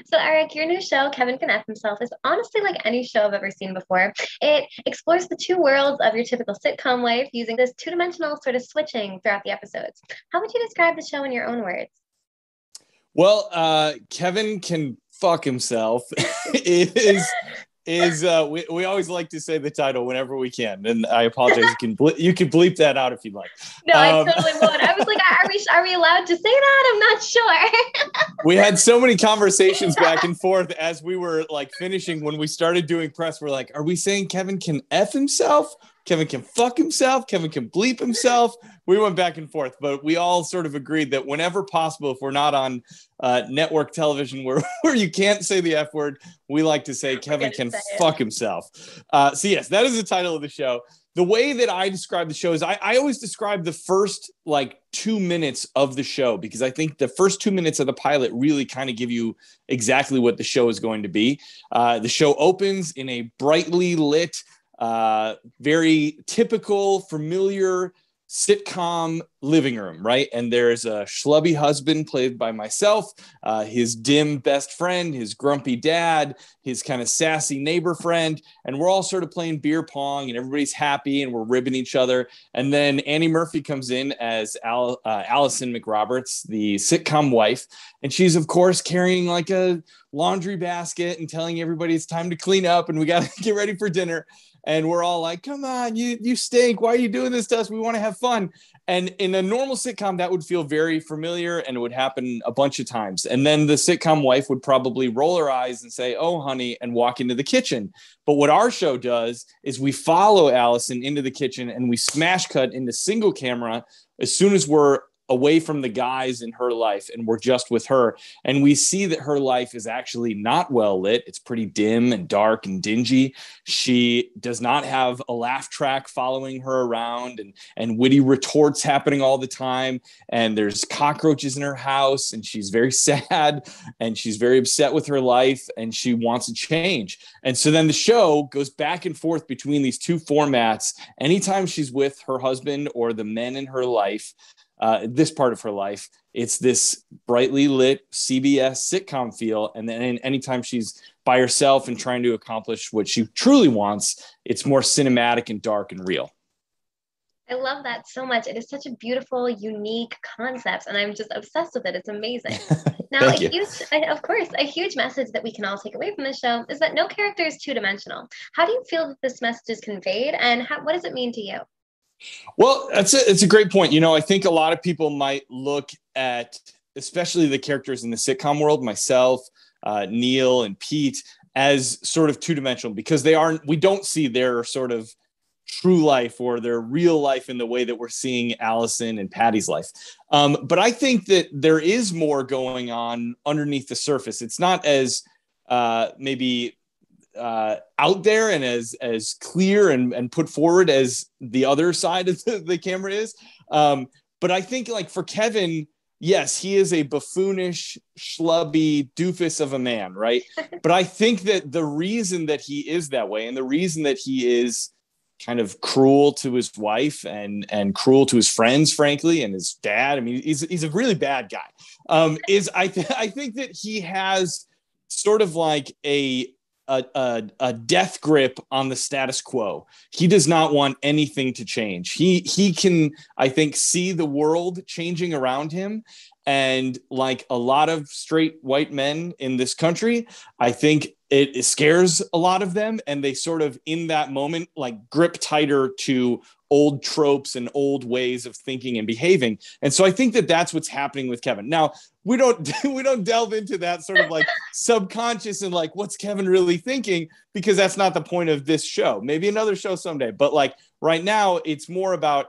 So, Eric, your new show, Kevin Can F Himself, is honestly like any show I've ever seen before. It explores the two worlds of your typical sitcom life using this two-dimensional sort of switching throughout the episodes. How would you describe the show in your own words? Well, Kevin can fuck himself. It we always like to say the title whenever we can, and I apologize. You can bleep that out if you'd like. No, I totally would. I was like, are we allowed to say that? I'm not sure. We had so many conversations back and forth as we were like finishing when we started doing press. We're like, are we saying Kevin can F himself? Kevin can fuck himself. Kevin can bleep himself. We went back and forth, but we all sort of agreed that whenever possible, if we're not on network television where you can't say the F word, we like to say Kevin can fuck himself. So yes, that is the title of the show. The way that I describe the show is I always describe the first like 2 minutes of the show, because I think the first 2 minutes of the pilot really kind of give you exactly what the show is going to be. The show opens in a brightly lit, very typical, familiar sitcom living room, right? And there's a schlubby husband played by myself, his dim best friend, his grumpy dad, his kind of sassy neighbor friend, and we're all sort of playing beer pong, and everybody's happy, and we're ribbing each other. And then Annie Murphy comes in as Allison McRoberts, the sitcom wife, and she's of course carrying like a laundry basket and telling everybody it's time to clean up and we got to get ready for dinner. And we're all like, come on, you stink. Why are you doing this to us? We want to have fun. And in a normal sitcom, that would feel very familiar and it would happen a bunch of times. And then the sitcom wife would probably roll her eyes and say, oh, honey, and walk into the kitchen. But what our show does is we follow Allison into the kitchen and we smash cut into single camera as soon as we're away from the guys in her life and we're just with her, and we see that her life is actually not well lit. It's pretty dim and dark and dingy. She does not have a laugh track following her around and witty retorts happening all the time, and there's cockroaches in her house, and she's very sad and she's very upset with her life and she wants to change. And so then the show goes back and forth between these two formats. Anytime she's with her husband or the men in her life, this part of her life, it's this brightly lit CBS sitcom feel. And then anytime she's by herself and trying to accomplish what she truly wants, it's more cinematic and dark and real. I love that so much. It is such a beautiful, unique concept, and I'm just obsessed with it. It's amazing. Now, a huge message that we can all take away from this show is that no character is two-dimensional. How do you feel that this message is conveyed, and what does it mean to you? Well, it's a great point. You know, I think a lot of people might look at, especially the characters in the sitcom world, myself, Neil and Pete, as sort of two-dimensional because we don't see their sort of true life or their real life in the way that we're seeing Allison and Patty's life. But I think that there is more going on underneath the surface. It's not as maybe out there and as clear and put forward as the other side of the camera is. But I think like for Kevin, yes, he is a buffoonish, schlubby doofus of a man, right? But I think that the reason that he is that way and the reason that he is kind of cruel to his wife and cruel to his friends, frankly, and his dad, I mean, he's a really bad guy, is I think that he has sort of like a death grip on the status quo. He does not want anything to change. He can, I think, see the world changing around him. And like a lot of straight white men in this country, I think it scares a lot of them. And they sort of, in that moment, like grip tighter to old tropes and old ways of thinking and behaving. And so I think that that's what's happening with Kevin. Now, we don't delve into that sort of like subconscious and like, what's Kevin really thinking? Because that's not the point of this show. Maybe another show someday. But like right now, it's more about,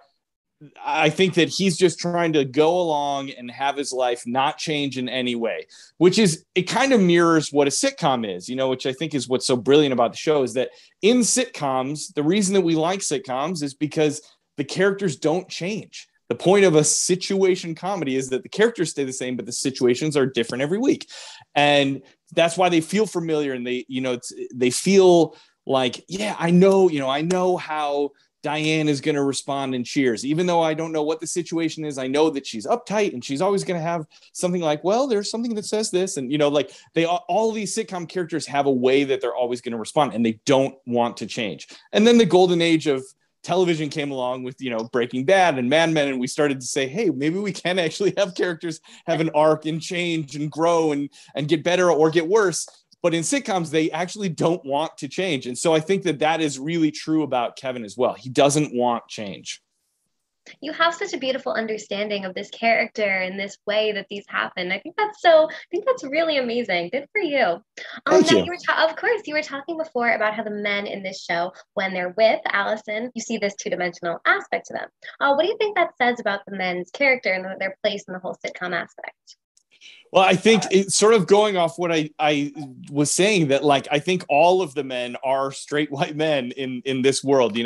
I think that he's just trying to go along and have his life not change in any way, which is, it kind of mirrors what a sitcom is, you know, which I think is what's so brilliant about the show is that in sitcoms, the reason that we like sitcoms is because the characters don't change. The point of a situation comedy is that the characters stay the same, but the situations are different every week. And that's why they feel familiar and they feel like, yeah, I know how Diane is going to respond in cheers. Even though I don't know what the situation is, I know that she's uptight and she's always going to have something like, well, there's something that says this. And, like all these sitcom characters have a way that they're always going to respond, and they don't want to change. And then the golden age of television came along with, Breaking Bad and Mad Men. And we started to say, hey, maybe we can actually have characters have an arc and change and grow and get better or get worse. But in sitcoms, they actually don't want to change. And so I think that is really true about Kevin as well. He doesn't want change. You have such a beautiful understanding of this character and this way that these happen. I think that's really amazing. Good for you. Thank you. Of course, you were talking before about how the men in this show, when they're with Allison, you see this two-dimensional aspect to them. What do you think that says about the men's character and their place in the whole sitcom aspect? Well, I think it's sort of going off what I was saying, that I think all of the men are straight white men in this world,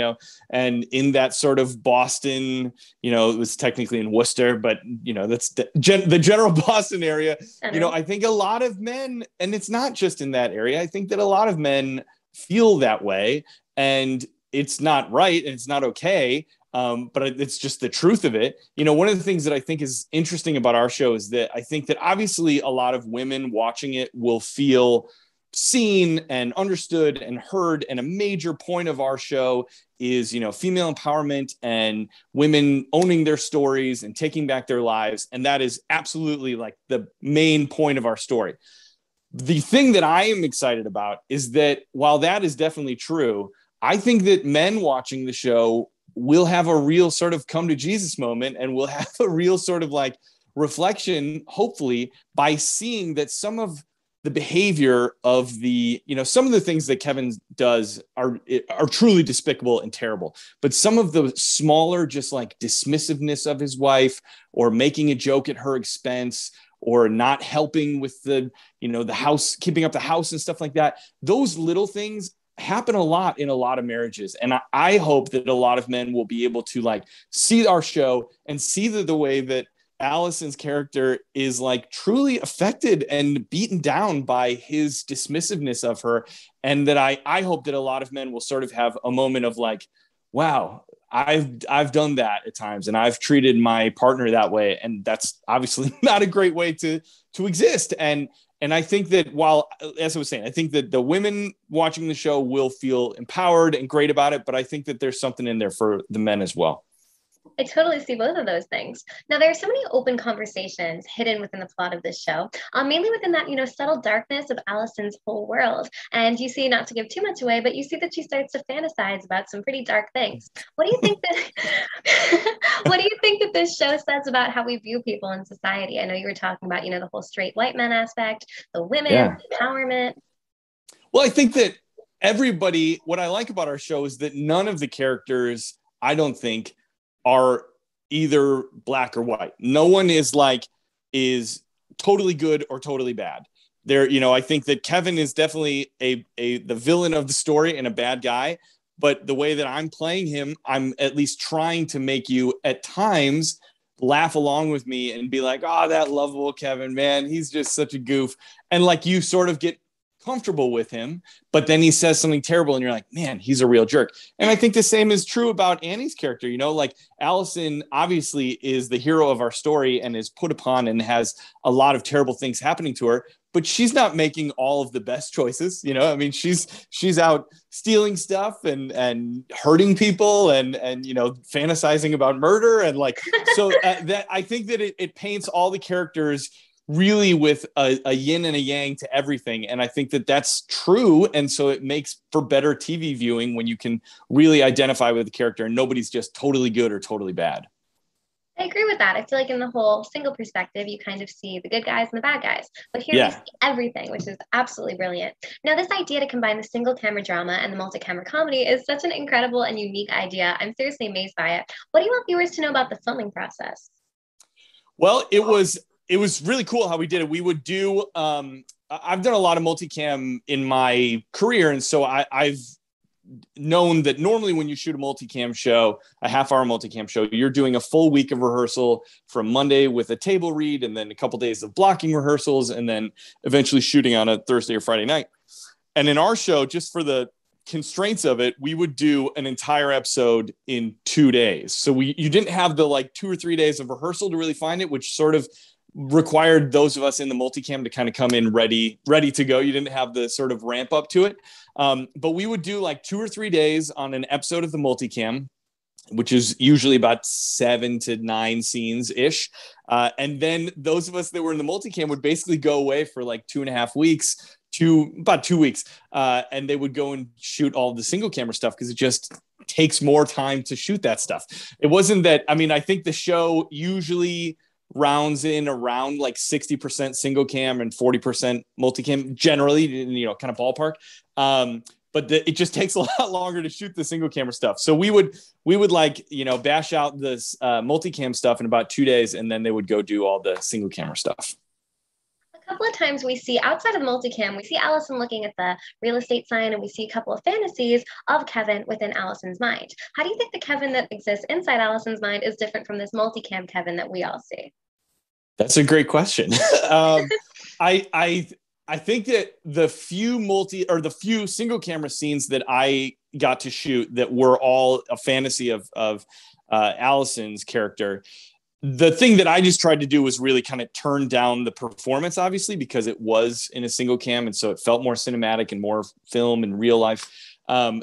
and in that sort of Boston, it was technically in Worcester, but that's the general Boston area. I think a lot of men, and it's not just in that area, I think that a lot of men feel that way, and it's not right and it's not okay. But it's just the truth of it. One of the things that I think is interesting about our show is that I think that obviously a lot of women watching it will feel seen and understood and heard. And a major point of our show is, female empowerment and women owning their stories and taking back their lives. And that is absolutely the main point of our story. The thing that I am excited about is that while that is definitely true, I think that men watching the show will have a real sort of come to Jesus moment, and we'll have a real sort of reflection, hopefully, by seeing that some of the behavior of some of the things that Kevin does are truly despicable and terrible. But some of the smaller, just dismissiveness of his wife, or making a joke at her expense, or not helping with the house, keeping up the house and stuff like that, those little things happen a lot in a lot of marriages. And I hope that a lot of men will be able to see our show and see the way that Allison's character is truly affected and beaten down by his dismissiveness of her. And that I hope that a lot of men will sort of have a moment of wow, I've done that at times, and I've treated my partner that way. And that's obviously not a great way to exist. And I think that as I was saying, I think that the women watching the show will feel empowered and great about it, but I think that there's something in there for the men as well. I totally see both of those things. Now, there are so many open conversations hidden within the plot of this show, mainly within that, subtle darkness of Allison's whole world. And you see, not to give too much away, but you see that she starts to fantasize about some pretty dark things. What do you think that this show says about how we view people in society? I know you were talking about, the whole straight white men aspect, the women, empowerment. Well, I think that what I like about our show is that none of the characters, I don't think, are either black or white. No one is totally good or totally bad. I think that Kevin is definitely the villain of the story and a bad guy. But the way that I'm playing him, I'm at least trying to make you at times laugh along with me and be like, oh, that lovable Kevin, man, he's just such a goof. And you sort of get comfortable with him, but then he says something terrible and you're like, man, he's a real jerk. And I think the same is true about Annie's character. Allison obviously is the hero of our story and is put upon and has a lot of terrible things happening to her, but she's not making all of the best choices. I mean, she's out stealing stuff and hurting people and fantasizing about murder. And so that I think that it paints all the characters really with a yin and a yang to everything. And I think that that's true. And so it makes for better TV viewing when you can really identify with the character and nobody's just totally good or totally bad. I agree with that. I feel like in the whole single perspective, you kind of see the good guys and the bad guys. But here we see everything, which is absolutely brilliant. Now, this idea to combine the single camera drama and the multi-camera comedy is such an incredible and unique idea. I'm seriously amazed by it. What do you want viewers to know about the filming process? Well, it was really cool how we did it. We would do, I've done a lot of multicam in my career. And so I've known that normally when you shoot a multicam show, a half-hour multicam show, you're doing a full week of rehearsal from Monday with a table read and then a couple days of blocking rehearsals and then eventually shooting on a Thursday or Friday night. And in our show, just for the constraints of it, we would do an entire episode in 2 days. So you didn't have the like 2 or 3 days of rehearsal to really find it, which sort of required those of us in the multicam to kind of come in ready to go. You didn't have the sort of ramp up to it. But we would do like 2 or 3 days on an episode of the multicam, which is usually about 7 to 9 scenes ish. And then those of us that were in the multicam would basically go away for like 2.5 weeks to about 2 weeks. And they would go and shoot all the single camera stuff because it just takes more time to shoot that stuff. It wasn't that, I mean, I think the show usually rounds in around like 60% single cam and 40% multicam generally, you know, kind of ballpark. But it just takes a lot longer to shoot the single camera stuff. So we would like, you know, bash out this multicam stuff in about 2 days, and then they would go do all the single camera stuff. A couple of times we see outside of multicam, we see Allison looking at the real estate sign, and we see a couple of fantasies of Kevin within Allison's mind. How do you think the Kevin that exists inside Allison's mind is different from this multicam Kevin that we all see? That's a great question. I think that the few single camera scenes that I got to shoot that were all a fantasy of Allison's character, the thing that I just tried to do was really kind of turn down the performance, obviously, because it was in a single cam. And so it felt more cinematic and more film and real life.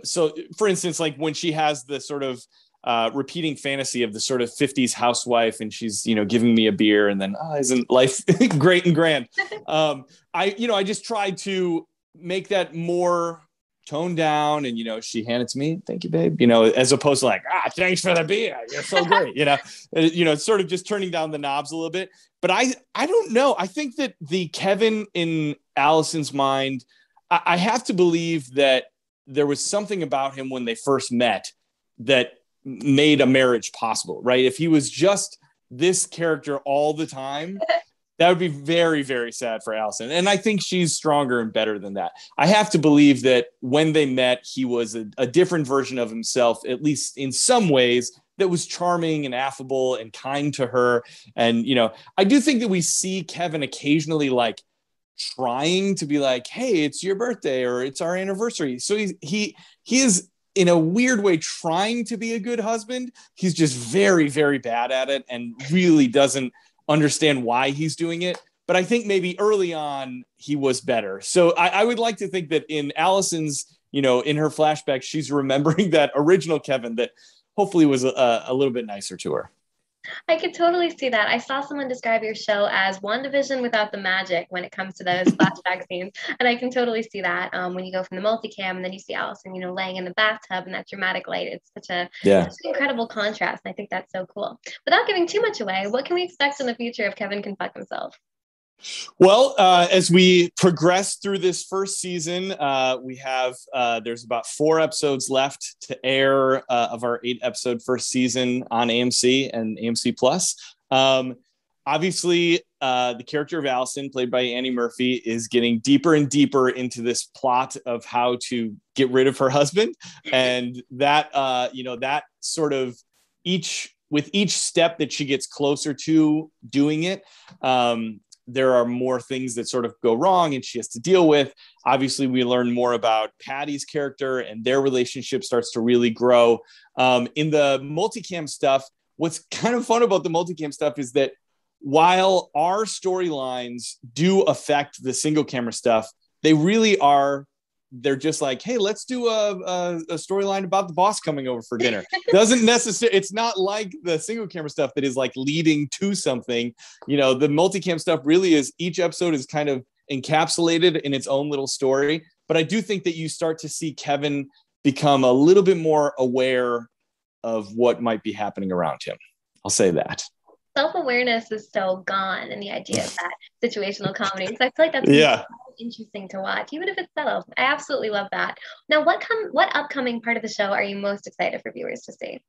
So for instance, like when she has the sort of repeating fantasy of the sort of 50s housewife, and she's, you know, giving me a beer, and then isn't life great and grand? I just tried to make that more toned down, and, you know, she handed it to me, thank you, babe, you know, as opposed to like, thanks for the beer, you're so great, you know, sort of just turning down the knobs a little bit. But I don't know. I think that the Kevin in Allison's mind, I have to believe that there was something about him when they first met that made a marriage possible, right? If he was just this character all the time, that would be very, very sad for Allison. And I think she's stronger and better than that. I have to believe that when they met, he was a different version of himself, at least in some ways, that was charming and affable and kind to her. And, you know, I do think that we see Kevin occasionally like trying to be like, hey, it's your birthday or it's our anniversary. So he is in a weird way trying to be a good husband. He's just very, very bad at it and really doesn't understand why he's doing it. But I think maybe early on he was better. So I would like to think that in Allison's, you know, in her flashback, she's remembering that original Kevin that hopefully was a little bit nicer to her. I could totally see that. I saw someone describe your show as WandaVision without the magic when it comes to those flashback scenes. And I can totally see that when you go from the multicam and then you see Allison, you know, laying in the bathtub and that dramatic light. It's such an incredible contrast. I think that's so cool. Without giving too much away, what can we expect in the future if Kevin can fuck himself? Well, as we progress through this first season, we have there's about 4 episodes left to air of our 8-episode first season on AMC and AMC Plus. Obviously, the character of Allison, played by Annie Murphy, is getting deeper and deeper into this plot of how to get rid of her husband, and that that sort of with each step that she gets closer to doing it. There are more things that sort of go wrong and she has to deal with. Obviously, we learn more about Patty's character and their relationship starts to really grow. In the multicam stuff, what's kind of fun about the multicam stuff is that while our storylines do affect the single camera stuff, they really are, they're just like, hey, let's do a storyline about the boss coming over for dinner. Doesn't necessarily, it's not like the single camera stuff that is like leading to something. You know, the multicam stuff really is, each episode is kind of encapsulated in its own little story. But I do think that you start to see Kevin become a little bit more aware of what might be happening around him. I'll say that. Self-awareness is so gone in the idea of that situational comedy. So I feel like that's so interesting to watch, even if it's subtle. I absolutely love that. Now, what upcoming part of the show are you most excited for viewers to see?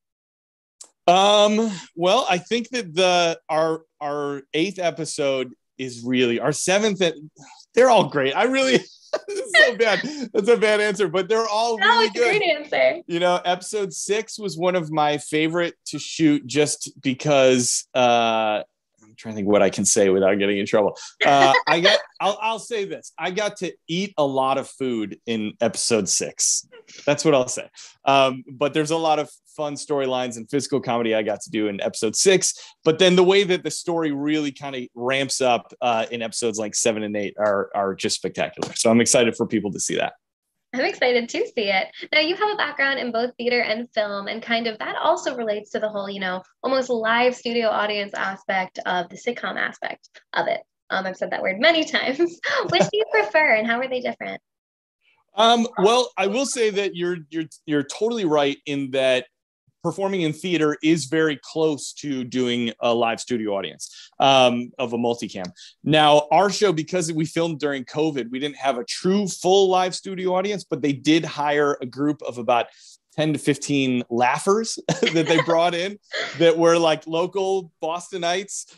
Well, I think that our 8th episode is really our 7th. They're all great. I really, it's so bad. That's a bad answer, but they're all really good. Great answer. You know, episode 6 was one of my favorite to shoot just because I'm trying to think what I can say without getting in trouble. I'll say this. I got to eat a lot of food in episode 6. That's what I'll say. But there's a lot of fun storylines and physical comedy I got to do in episode 6. But then the way that the story really kind of ramps up in episodes like 7 and 8 are just spectacular. So I'm excited for people to see that. I'm excited to see it. Now, you have a background in both theater and film, and kind of that also relates to the whole, almost live studio audience aspect of the sitcom aspect of it. I've said that word many times. Which do you prefer, and how are they different? Well, I will say that you're totally right in that performing in theater is very close to doing a live studio audience of a multicam. Now, our show, because we filmed during COVID, we didn't have a true full live studio audience, but they did hire a group of about 10 to 15 laughers that they brought in that were like local Bostonites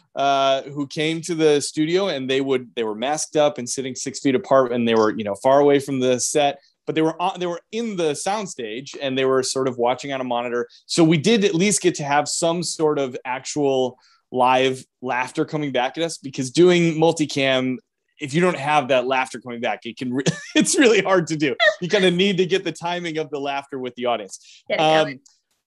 who came to the studio, and they were masked up and sitting 6 feet apart, and they were, far away from the set. But they were in the soundstage, and they were sort of watching on a monitor. So we did at least get to have some sort of actual live laughter coming back at us, because doing multicam, if you don't have that laughter coming back, it's really hard to do. You kind of need to get the timing of the laughter with the audience.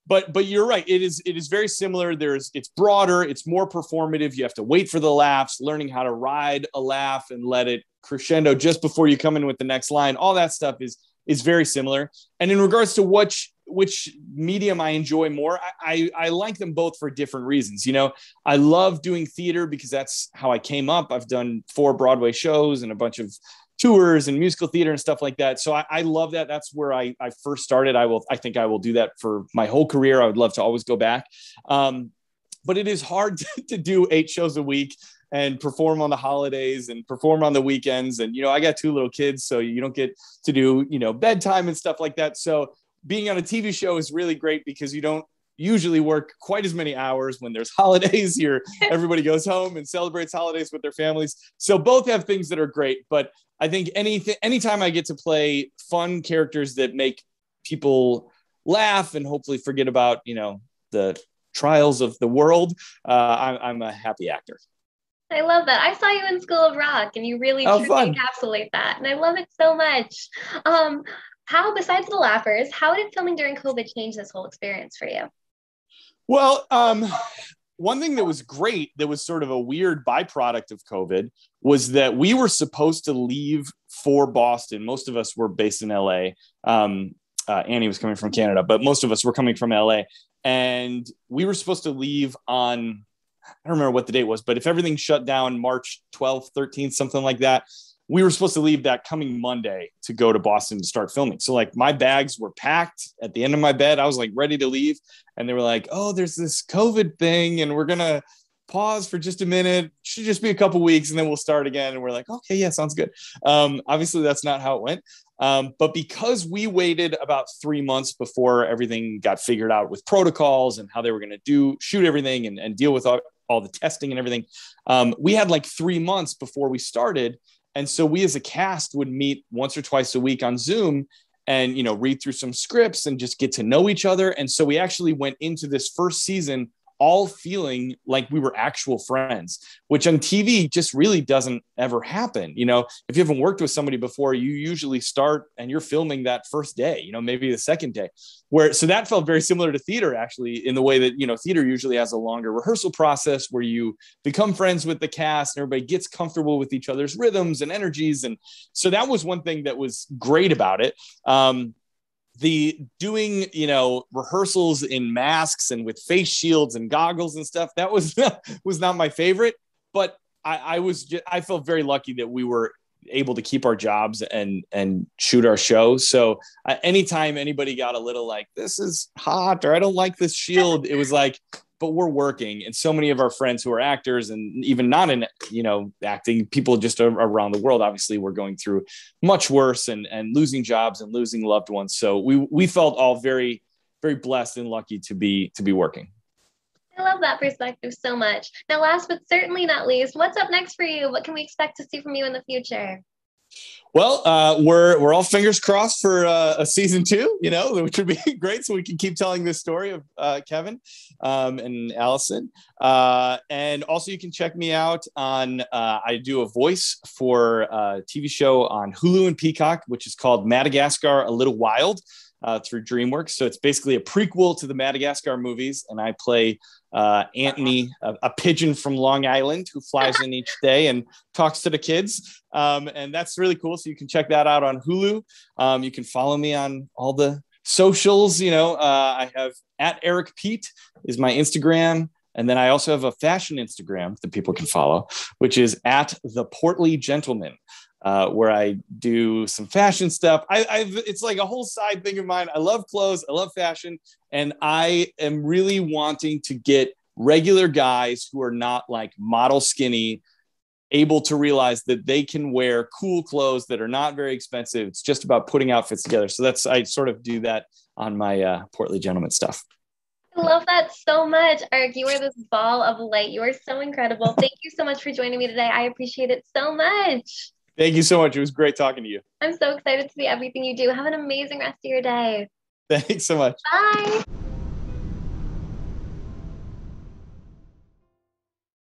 But you're right. It is very similar. It's broader. It's more performative. You have to wait for the laughs, learning how to ride a laugh and let it crescendo just before you come in with the next line. All that stuff is very similar. And in regards to which medium I enjoy more, I like them both for different reasons. I love doing theater because that's how I came up. I've done 4 Broadway shows and a bunch of tours and musical theater and stuff like that. So I love that. That's where I first started. I think I will do that for my whole career. I would love to always go back. But it is hard to do 8 shows a week and perform on the holidays and perform on the weekends. And, I got 2 little kids, so you don't get to do, bedtime and stuff like that. So being on a TV show is really great because you don't usually work quite as many hours when there's holidays here. Everybody goes home and celebrates holidays with their families. So both have things that are great, but I think anytime I get to play fun characters that make people laugh and hopefully forget about, the trials of the world, I'm a happy actor. I love that. I saw you in School of Rock, and you really truly encapsulate that. And I love it so much. How, besides the laughers, how did filming during COVID change this whole experience for you? Well, one thing that was great, that was sort of a weird byproduct of COVID, was that we were supposed to leave for Boston. Most of us were based in LA. Annie was coming from Canada, but most of us were coming from LA. And we were supposed to leave on, I don't remember what the date was, but if everything shut down March 12th, 13th, something like that, we were supposed to leave that coming Monday to go to Boston to start filming. So like my bags were packed at the end of my bed. I was like ready to leave. And they were like, oh, there's this COVID thing, and we're going to pause for just a minute. Should just be a couple weeks, and then we'll start again. And we're like, okay, yeah, sounds good. Obviously that's not how it went. But because we waited about 3 months before everything got figured out with protocols and how they were going to shoot everything and deal with all the testing and everything, we had like 3 months before we started. And so we as a cast would meet once or twice a week on Zoom and, read through some scripts and just get to know each other. And so we actually went into this first season all feeling like we were actual friends, which on TV just really doesn't ever happen. If you haven't worked with somebody before, you usually start and you're filming that first day, maybe the second day, so that felt very similar to theater, actually, in the way that, theater usually has a longer rehearsal process where you become friends with the cast and everybody gets comfortable with each other's rhythms and energies. And so that was one thing that was great about it. The doing, rehearsals in masks and with face shields and goggles and stuff, that was not my favorite, but I felt very lucky that we were able to keep our jobs and shoot our show. So anytime anybody got a little like, this is hot, or I don't like this shield, it was like, but we're working. And so many of our friends who are actors and even not in, acting, people just around the world, obviously were going through much worse and losing jobs and losing loved ones. So we felt all very, very blessed and lucky to be working. I love that perspective so much. Now, last but certainly not least, what's up next for you? What can we expect to see from you in the future? Well, we're all fingers crossed for a season 2, which would be great, so we can keep telling this story of Kevin and Allison. And also, you can check me out on. I do a voice for a TV show on Hulu and Peacock, which is called Madagascar: A Little Wild. Through DreamWorks. So it's basically a prequel to the Madagascar movies. And I play Anthony, a pigeon from Long Island who flies in each day and talks to the kids. And that's really cool. So you can check that out on Hulu. You can follow me on all the socials. I have at Eric Pete is my Instagram. And then I also have a fashion Instagram that people can follow, which is at The Portly Gentleman. Where I do some fashion stuff. It's like a whole side thing of mine. I love clothes. I love fashion. And I am really wanting to get regular guys who are not like model skinny, able to realize that they can wear cool clothes that are not very expensive. It's just about putting outfits together. So I sort of do that on my Portly Gentleman stuff. I love that so much, Eric. You are this ball of light. You are so incredible. Thank you so much for joining me today. I appreciate it so much. Thank you so much. It was great talking to you. I'm so excited to see everything you do. Have an amazing rest of your day. Thanks so much. Bye.